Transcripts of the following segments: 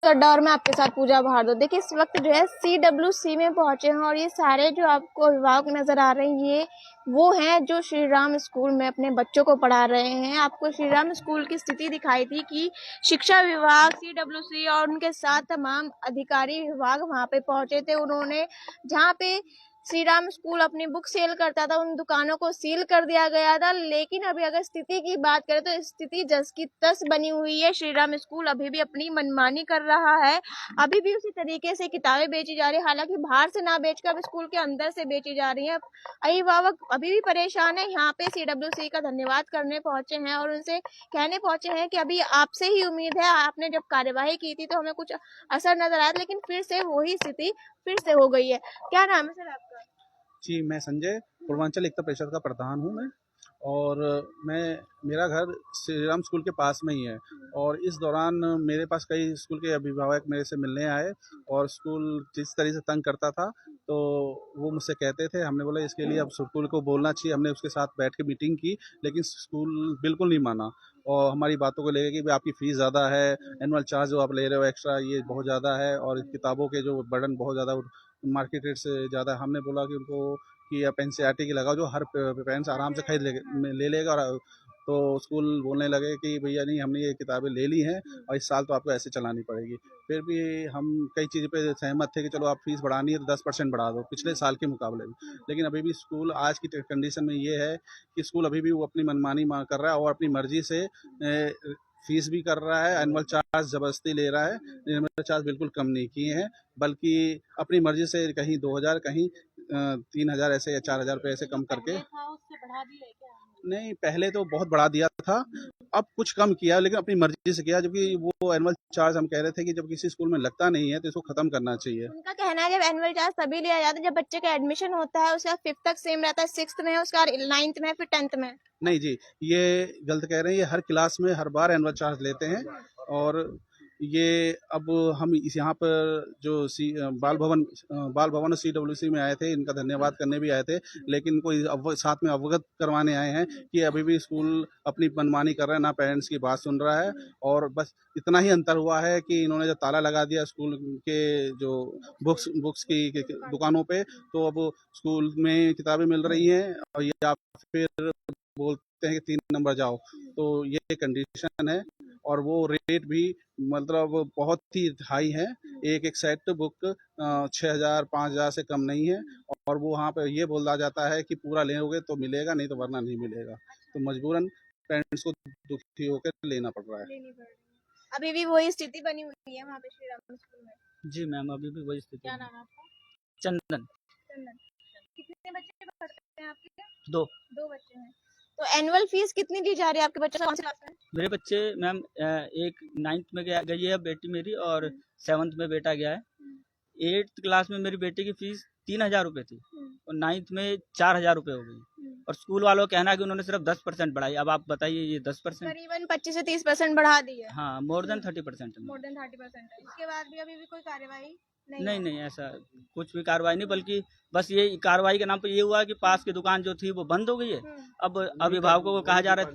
कड्डा और मैं आपके साथ पूजा भारद्वाज। देखिए इस वक्त जो है CWC में पहुंचे हैं और ये सारे जो आपको अभिभावक नजर आ रहे हैं ये वो हैं जो श्री राम स्कूल में अपने बच्चों को पढ़ा रहे हैं। आपको श्री राम स्कूल की स्थिति दिखाई थी कि शिक्षा विभाग, CWC और उनके साथ तमाम अधिकारी विभाग वहां पे पहुंचे थे। उन्होंने जहाँ पे श्री राम स्कूल अपनी बुक सेल करता था उन दुकानों को सील कर दिया गया था। लेकिन अभी अगर स्थिति की बात करें तो स्थिति जस की तस बनी हुई है। श्री राम स्कूल अभी भी अपनी मनमानी कर रहा है, अभी भी उसी तरीके से किताबें बेची जा रही है, हालांकि बाहर से ना बेचकर स्कूल के अंदर से बेची जा रही है। अभिभावक अभी भी परेशान है। यहाँ पे CWC का धन्यवाद करने पहुंचे हैं और उनसे कहने पहुंचे हैं कि अभी आपसे ही उम्मीद है, आपने जब कार्यवाही की थी तो हमें कुछ असर नजर आया, लेकिन फिर से वही स्थिति फिर से हो गई है। क्या नाम है सर आपका? जी, मैं संजय, पूर्वांचल एकता परिषद का प्रधान हूँ मैं। और मेरा घर श्री राम स्कूल के पास में ही है और इस दौरान मेरे पास कई स्कूल के अभिभावक मेरे से मिलने आए और स्कूल जिस तरह से तंग करता था तो वो मुझसे कहते थे। हमने बोला इसके लिए अब स्कूल को बोलना चाहिए। हमने उसके साथ बैठ के मीटिंग की लेकिन स्कूल बिल्कुल नहीं माना और हमारी बातों को लेकर कि भाई आपकी फ़ीस ज़्यादा है, एनुअल चार्ज जो आप ले रहे हो एक्स्ट्रा ये बहुत ज़्यादा है और किताबों के जो बर्डन बहुत ज़्यादा मार्केट रेट से ज़्यादा। हमने बोला कि उनको कि आप NCERT की लगाओ जो हर पेरेंट्स आराम से खरीद ले लेगा। और तो स्कूल बोलने लगे कि भैया नहीं, हमने ये किताबें ले ली हैं और इस साल तो आपको ऐसे चलानी पड़ेगी। फिर भी हम कई चीज़ों पे सहमत थे कि चलो आप फीस बढ़ानी है तो 10% बढ़ा दो पिछले साल के मुकाबले में। लेकिन अभी भी स्कूल आज की कंडीशन में ये है कि स्कूल अभी भी वो अपनी मनमानी कर रहा है और अपनी मर्जी से फीस भी कर रहा है। एनुअल चार्ज ज़बरदस्ती ले रहा है। एनुअल चार्ज बिल्कुल कम नहीं किए हैं बल्कि अपनी मर्जी से कहीं 2000 कहीं 3000 ऐसे या 4000 रुपये ऐसे कम करके। नहीं, पहले तो बहुत बढ़ा दिया था, अब कुछ कम किया लेकिन अपनी मर्जी से किया। जबकि वो एनुअल चार्ज हम कह रहे थे कि जब किसी स्कूल में लगता नहीं है तो इसको खत्म करना चाहिए। उनका कहना है जब एनुअल चार्ज तभी लिया जाता है जब बच्चे का एडमिशन होता है, उसका 5th तक सेम रहता है, 6th में है, उसका 9th में, फिर 10th में। नहीं जी, ये गलत कह रहे हैं। ये हर क्लास में हर बार एनुअल चार्ज लेते हैं और ये अब हम इस यहाँ पर जो बाल भवन और CWC में आए थे, इनका धन्यवाद करने भी आए थे लेकिन कोई साथ में अवगत करवाने आए हैं कि अभी भी स्कूल अपनी मनमानी कर रहा है, ना पेरेंट्स की बात सुन रहा है। और बस इतना ही अंतर हुआ है कि इन्होंने जो ताला लगा दिया स्कूल के जो बुक्स की दुकानों पे, तो अब स्कूल में किताबें मिल रही हैं और या फिर बोलते हैं कि 3 नंबर जाओ। तो ये कंडीशन है और वो रेट भी मतलब बहुत ही हाई है। एक सेट बुक 6000 5000 से कम नहीं है और वो वहाँ पे ये बोला जाता है कि पूरा लेोगे तो मिलेगा, नहीं तो वरना नहीं मिलेगा। तो मजबूरन पेरेंट्स को दुखी होकर लेना पड़ रहा है। अभी भी वही स्थिति बनी हुई है वहाँ पे श्री राम स्कूल में। जी मैम, अभी भी वही स्थिति। क्या नाम है आपका? चंदन। कितने बच्चे पढ़ते हैं आपके? 2 बच्चे हैं। तो एनुअल फीस कितनी दी जा रही है आपके बच्चे? कौन सी क्लास में? मेरे बच्चे मैम एक 9th में गई है बेटी मेरी और 7th में बेटा गया है। 8th क्लास में मेरी बेटी की फीस 3000 रुपये थी और 9th में 4000 रुपये हो गई और स्कूल वालों का कहना है कि उन्होंने सिर्फ 10% बढ़ाई। अब आप बताइए ये 10% करीबन 25 से 30% बढ़ा दी है। हाँ, मोर देन 30%। मोर देन 30% है। इसके बाद भी अभी भी कोई कार्यवाही नहीं, ऐसा कुछ भी कार्रवाई नहीं, बल्कि बस ये कार्रवाई के नाम पे ये हुआ कि पास की दुकान जो थी वो बंद हो गई है। अब अभिभावकों को कहा जा रहा है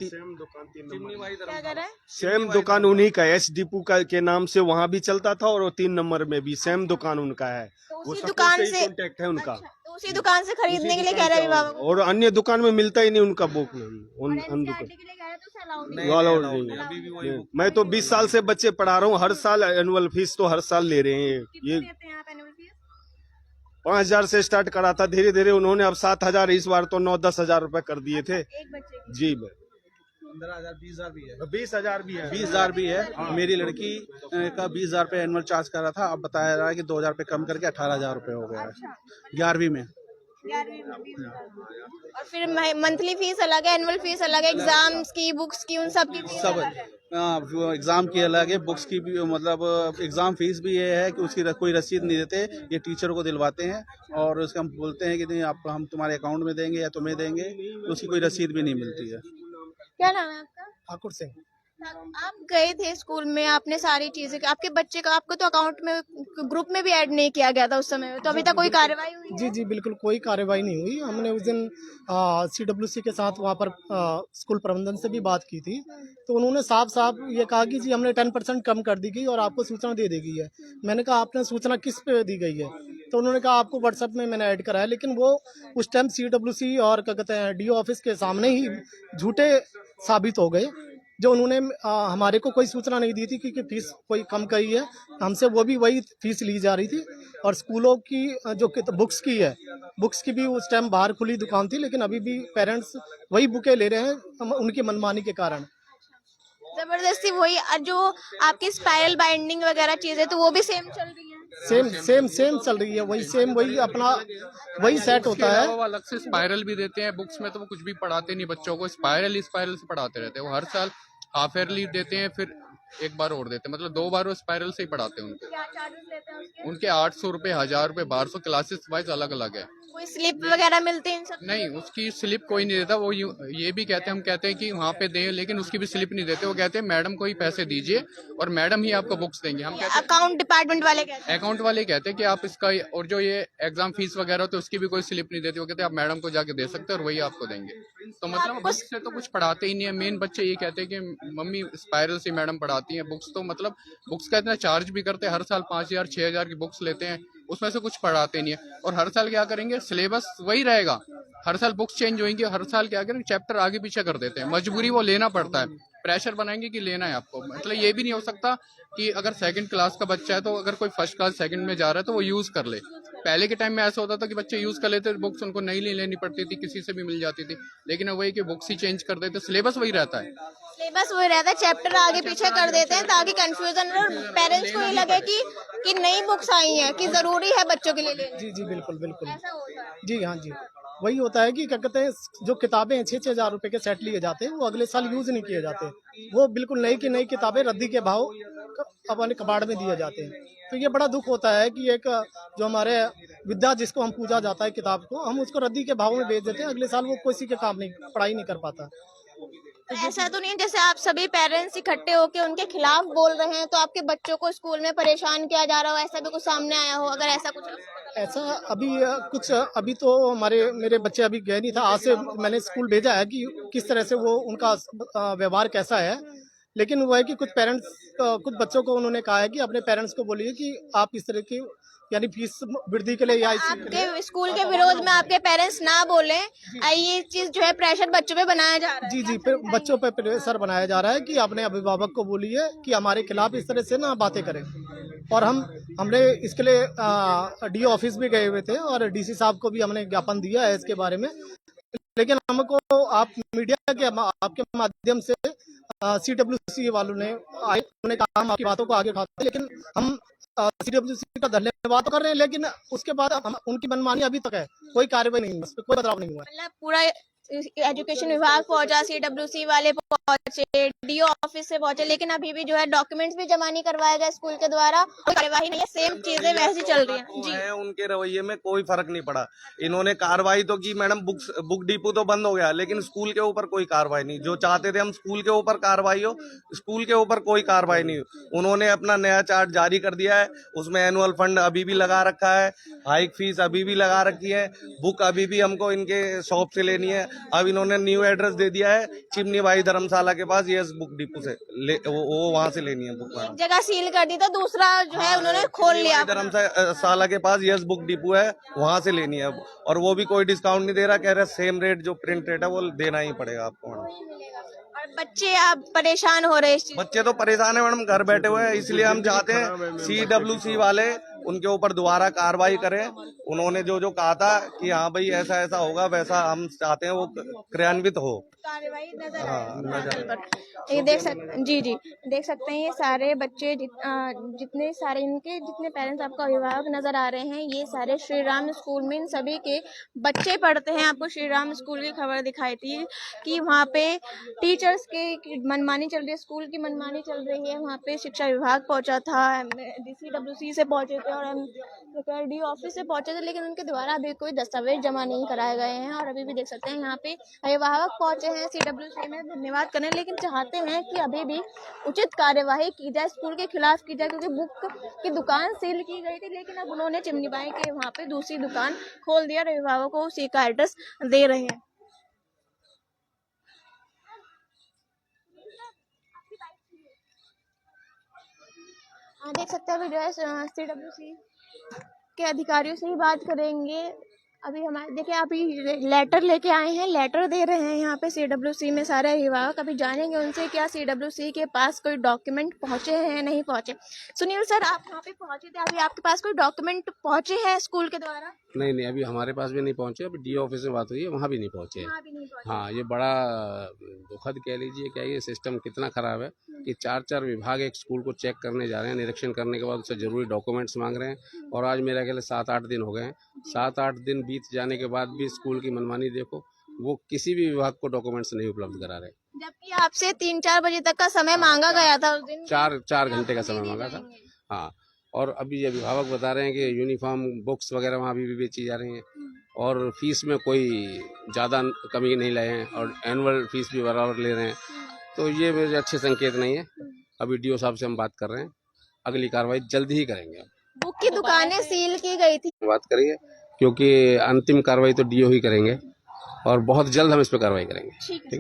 सेम दुकान उन्हीं का एस डिपो का के नाम से वहाँ भी चलता था और 3 नंबर में भी सेम दुकान उनका है। तो वो उसी दुकान से कॉन्टेक्ट है उनका। तो उसी दुकान से खरीदने के लिए कह रहे हैं अभिभावक और अन्य दुकान में मिलता ही नहीं उनका बुक। मैं तो 20 साल से बच्चे पढ़ा रहा हूँ, हर साल एनुअल फीस तो हर साल ले रहे हैं। ये 5000 से स्टार्ट करा था, धीरे धीरे उन्होंने अब 7000, इस बार तो 9-10 हजार रुपए कर दिए थे। एक बच्चे की? जी 15,000 20,000 भी है। 20,000 भी है। 20,000 भी है। मेरी लड़की का 20,000 रुपये एनुअल चार्ज कर रहा था, अब बताया रहा है कि 2,000 रुपये कम करके 18,000 रुपये हो गया है 11वीं में। और फिर मंथली फीस अलग है, एनुअल फीस अलग है, एग्जाम्स की, बुक्स की, उन सब की फीस सब अलग है। एग्जाम की अलग है, बुक्स की भी। मतलब एग्जाम फीस भी ये है कि उसकी कोई रसीद नहीं देते, ये टीचर को दिलवाते हैं और उसका हम बोलते हैं कि नहीं आप हम तुम्हारे अकाउंट में देंगे या तुम्हें देंगे, तो उसकी कोई रसीद भी नहीं मिलती है। क्या नाम है आपका? ठाकुर सिंह। आप गए थे स्कूल में, आपने सारी चीजें, आपके बच्चे का, आपको तो अकाउंट में, ग्रुप में भी ऐड नहीं किया गया था उस समय में, तो अभी तक कोई कार्रवाई हुई जी है? जी बिल्कुल कोई कार्रवाई नहीं हुई। हमने उस दिन CWC के साथ वहाँ पर स्कूल प्रबंधन से भी बात की थी, तो उन्होंने साफ साफ ये कहा कि जी हमने 10% कम कर दी गई और आपको सूचना दे दी गई है। मैंने कहा आपने सूचना किस पे दी गई है, तो उन्होंने कहा आपको व्हाट्सएप में मैंने ऐड करा है। लेकिन वो उस टाइम CWC और क्या कहते हैं DO ऑफिस के सामने ही झूठे साबित हो गए। जो उन्होंने हमारे को कोई सूचना नहीं दी थी कि फीस कोई कम करी है, हमसे वो भी वही फीस ली जा रही थी। और स्कूलों की जो बुक्स की है, बुक्स की भी उस टाइम बाहर खुली दुकान थी, लेकिन अभी भी पेरेंट्स वही बुकें ले रहे हैं उनकी मनमानी के कारण। जबरदस्ती वही जो आपकी स्पाइरल बाइंडिंग वगैरह चीजें, तो वो भी सेम चल रही है? सेम चल रही है, वही सेम, वही अपना वही सेट होता है। वो अलग से स्पाइरल भी देते हैं बुक्स में, तो वो कुछ भी पढ़ाते नहीं बच्चों को, स्पाइरल से पढ़ाते रहते हैं। वो हर साल हाफ ईयरली देते हैं, फिर एक बार और देते हैं, मतलब 2 बार वो स्पाइरल से ही पढ़ाते हैं उनको। क्या चार्जेस लेते हैं उसके? उनके 800 रुपए, 1000 रुपए, 1200, क्लासेस वाइज अलग अलग है। कोई स्लिप वगैरह मिलते हैं इन सब? नहीं, उसकी स्लिप कोई नहीं देता। वो ये भी कहते हैं, हम कहते हैं कि वहाँ पे दें, लेकिन उसकी भी स्लिप नहीं देते। वो कहते हैं मैडम को ही पैसे दीजिए और मैडम ही आपको बुक्स देंगे। हम कहते हैं, अकाउंट डिपार्टमेंट वाले कहते हैं। अकाउंट वाले कहते हैं कि आप इसका, और जो ये एग्जाम फीस वगैरह होती है उसकी भी कोई स्लिप नहीं देती। वो कहते हैं आप मैडम को जाके दे सकते हैं और वही आपको देंगे। तो मतलब बुक्स से तो कुछ पढ़ाते ही नहीं है। मेन बच्चे ये कहते हैं कि मम्मी स्पाइरल से मैडम पढ़ाती हैं, बुक्स तो मतलब बुक्स का इतना चार्ज भी करते हैं, हर साल 5000 6000 की बुक्स लेते हैं, उसमें से कुछ पढ़ाते नहीं है। और हर साल क्या करेंगे, सिलेबस वही रहेगा, हर साल बुक्स चेंज होंगी, हर साल क्या करेंगे, चैप्टर आगे पीछे कर देते हैं। मजबूरी वो लेना पड़ता है, प्रेशर बनाएंगे कि लेना है आपको। मतलब ये भी नहीं हो सकता कि अगर 2nd क्लास का बच्चा है तो अगर कोई 1st क्लास 2nd में जा रहा है तो वो यूज कर ले। पहले के टाइम में ऐसा होता था कि बच्चे यूज कर लेते, बुक्स उनको नई लेनी पड़ती थी, किसी से भी मिल जाती थी। लेकिन अब वही कि बुक्स ही चेंज कर देते, सिलेबस वही रहता है। सिलेबस वही रहता है, चैप्टर आगे पीछे कर देते हैं ताकि कंफ्यूजन और पेरेंट्स को ये लगे कि नई बुक्स आई हैं, कि जरूरी है बच्चों के लिए लेना। जी जी बिल्कुल बिल्कुल। ऐसा होता है। जी हाँ जी, वही होता है कि क्या कहते हैं, जो किताबें 6-6 हजार रुपए के सेट लिए जाते हैं वो अगले साल यूज नहीं किए जाते। वो बिल्कुल नई की नई किताबें रद्दी के भाव अपने कबाड़ में दिए जाते हैं। तो ये बड़ा दुख होता है कि एक जो हमारे विद्या जिसको हम पूजा जाता है, किताब को हम उसको रद्दी के भाव में बेच देते हैं, अगले साल वो किसी के काम नहीं, पढ़ाई नहीं कर पाता। तो ऐसा तो नहीं है जैसे आप सभी पेरेंट्स इकट्ठे होके उनके खिलाफ बोल रहे हैं तो आपके बच्चों को स्कूल में परेशान किया जा रहा हो, ऐसा भी कुछ सामने आया हो? अगर ऐसा कुछ ऐसा अभी तो मेरे बच्चे अभी गए नहीं था। आज से मैंने स्कूल भेजा है कि किस तरह से वो उनका व्यवहार कैसा है। लेकिन वो है कि कुछ कुछ बच्चों को उन्होंने कहा है कि अपने पेरेंट्स को बोलिए कि आप इस तरह की यानी फीस वृद्धि के लिए या आपके स्कूल के विरोध में आपके पेरेंट्स ना बोले, ये चीज जो है प्रेशर बच्चों पे बनाया जा रहा है। जी फिर बच्चों पे प्रेशर बनाया जा रहा है कि अपने अभिभावक को बोलिए कि हमारे खिलाफ इस तरह से ना बातें करें। और हमने इसके लिए DO ऑफिस भी गए हुए थे और DC साहब को भी हमने ज्ञापन दिया है इसके बारे में। लेकिन हमको आप मीडिया के आपके माध्यम से CWC वालों ने उन्होंने कहा हम आपकी बातों को आगे उठाते हैं, लेकिन हम CWC का धन्यवाद कर रहे हैं, लेकिन उसके बाद उनकी मनमानी अभी तक है, कोई कार्रवाई नहीं, उस पर कोई बदलाव नहीं हुआ। मतलब पूरा एजुकेशन विभाग पहुंचा, CWC वाले पहुंचे, DO ऑफिस से पहुंचे, लेकिन अभी भी जो है डॉक्यूमेंट्स भी जमा नहीं करवाया गया स्कूल के द्वारा, कोई कार्यवाही नहीं है, सेम चीजें वैसी चल रही हैं। जी, उनके रवैये में कोई फर्क नहीं पड़ा। इन्होंने कार्रवाई तो की मैडम, बुक डिपो तो बंद हो गया, लेकिन स्कूल के ऊपर कोई कार्रवाई नहीं। जो चाहते थे हम स्कूल के ऊपर कार्रवाई हो, स्कूल के ऊपर कोई कार्रवाई नहीं। उन्होंने अपना नया चार्ट जारी कर दिया है, उसमें एनुअल फंड अभी भी लगा रखा है, हाइक फीस अभी भी लगा रखी है, बुक अभी भी हमको इनके शॉप से लेनी है। अब इन्होंने न्यू एड्रेस दे दिया है, चिमनी बाई धर्मशाला के पास, यस बुक डिपो से वो वहाँ से लेनी है बुक। एक जगह सील कर दी तो दूसरा जो है उन्होंने खोल लिया। धर्मशाला के पास यस बुक डिपो है, वहाँ से लेनी है, और वो भी कोई डिस्काउंट नहीं दे रहा, कह रहे सेम रेट जो प्रिंट रेट है वो देना ही पड़ेगा आपको। और बच्चे आप परेशान हो रहे हैं। बच्चे तो परेशान है मैडम, घर बैठे हुए हैं, इसलिए हम चाहते हैं CWC वाले उनके ऊपर दोबारा कार्रवाई करें। उन्होंने जो कहा था कि हाँ भाई ऐसा ऐसा होगा, वैसा हम चाहते हैं वो क्रियान्वित हो। कार्रवाई ये देख सकते हैं, ये सारे बच्चे जितने सारे इनके जितने पेरेंट्स आपको अभिभावक नजर आ रहे हैं, ये सारे श्री राम स्कूल में इन सभी के बच्चे पढ़ते हैं। आपको श्री राम स्कूल की खबर दिखाई थी कि वहाँ पे टीचर्स की मनमानी चल रही है, स्कूल की मनमानी चल रही है। वहाँ पे शिक्षा विभाग पहुँचा था, CWC से पहुँचे थे और DO ऑफिस से पहुँचे पहुंचे थे, लेकिन उनके द्वारा अभी कोई दस्तावेज जमा नहीं कराए गए हैं। और अभी भी देख सकते हैं यहाँ पे अभिभावक पहुंचे हैं CWC में धन्यवाद करने, लेकिन चाहते हैं कि अभी भी उचित कार्यवाही की जाए, स्कूल के खिलाफ की जाए, क्योंकि बुक की दुकान सील की गई थी, लेकिन अब उन्होंने चिमनीबाई के वहाँ पे दूसरी दुकान खोल दिया और अभिभावकों को उसी का एड्रेस दे रहे हैं। देख सकते हैं अभी जो है CWC के अधिकारियों से ही बात करेंगे। अभी हमारे देखिए अभी लेटर लेके आए हैं, लेटर दे रहे हैं यहाँ पे CWC में सारे अभिभावक। अभी जानेंगे उनसे क्या CWC के पास कोई डॉक्यूमेंट पहुँचे हैं नहीं पहुँचे। सुनील सर, आप यहाँ पे पहुँचे थे, अभी आपके पास कोई डॉक्यूमेंट पहुँचे हैं स्कूल के द्वारा? नहीं, अभी हमारे पास भी नहीं पहुंचे। अभी DO ऑफिस में बात हुई है, वहाँ भी नहीं पहुंचे। हाँ, ये बड़ा दुखद कह लीजिए, क्या ये सिस्टम कितना खराब है कि 4 विभाग एक स्कूल को चेक करने जा रहे हैं, निरीक्षण करने के बाद उससे जरूरी डॉक्यूमेंट्स मांग रहे हैं। और आज मेरा ख्याल 7-8 दिन हो गए हैं। 7-8 दिन बीत जाने के बाद भी स्कूल की मनमानी देखो, वो किसी भी विभाग को डॉक्यूमेंट्स नहीं उपलब्ध करा रहे, जबकि आपसे 3-4 बजे तक का समय मांगा गया था उस दिन। 4 घंटे का समय मांगा था। हाँ, और अभी ये अभिभावक बता रहे हैं कि यूनिफॉर्म बुक्स वगैरह वहाँ भी बेची जा रही हैं और फीस में कोई ज़्यादा कमी नहीं लाए हैं और एनुअल फीस भी बराबर ले रहे हैं। तो ये मेरे अच्छे संकेत नहीं है। अभी DO साहब से हम बात कर रहे हैं, अगली कार्रवाई जल्दी ही करेंगे। बुक की दुकानें सील की गई थी, बात करिए, क्योंकि अंतिम कार्रवाई तो DO ही करेंगे और बहुत जल्द हम इस पर कार्रवाई करेंगे। ठीक है,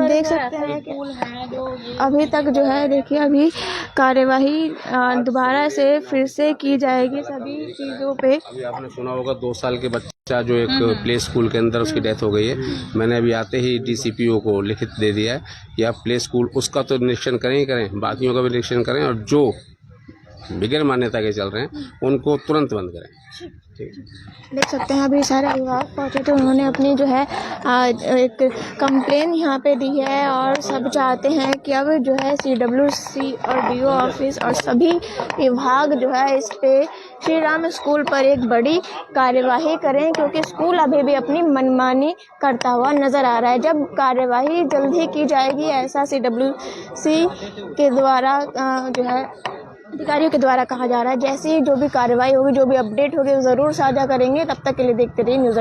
देख सकते हैं कि अभी तक जो है देखिए अभी कार्यवाही दोबारा से फिर से की जाएगी सभी चीज़ों पे। अभी आपने सुना होगा 2 साल के बच्चा जो एक प्ले स्कूल के अंदर उसकी डेथ हो गई है। मैंने अभी आते ही DCPO को लिखित दे दिया है कि आप प्ले स्कूल उसका तो निरीक्षण करें ही करें, बाकियों का भी निरीक्षण करें और जो बगैर मान्यता के चल रहे हैं उनको तुरंत बंद करें। देख सकते हैं अभी सारे अभिभावक पहुंचे तो उन्होंने अपनी जो है एक कंप्लेन यहाँ पे दी है और सब चाहते हैं कि अब जो है CWC और DO ऑफिस और सभी विभाग जो है इस पे श्री राम स्कूल पर एक बड़ी कार्यवाही करें, क्योंकि स्कूल अभी भी अपनी मनमानी करता हुआ नज़र आ रहा है। जब कार्यवाही जल्द ही की जाएगी ऐसा CWC के द्वारा जो है अधिकारियों के द्वारा कहा जा रहा है। जैसे ही जो भी कार्रवाई होगी, जो भी अपडेट होगी, वो ज़रूर साझा करेंगे। तब तक के लिए देखते रहिए न्यूज़।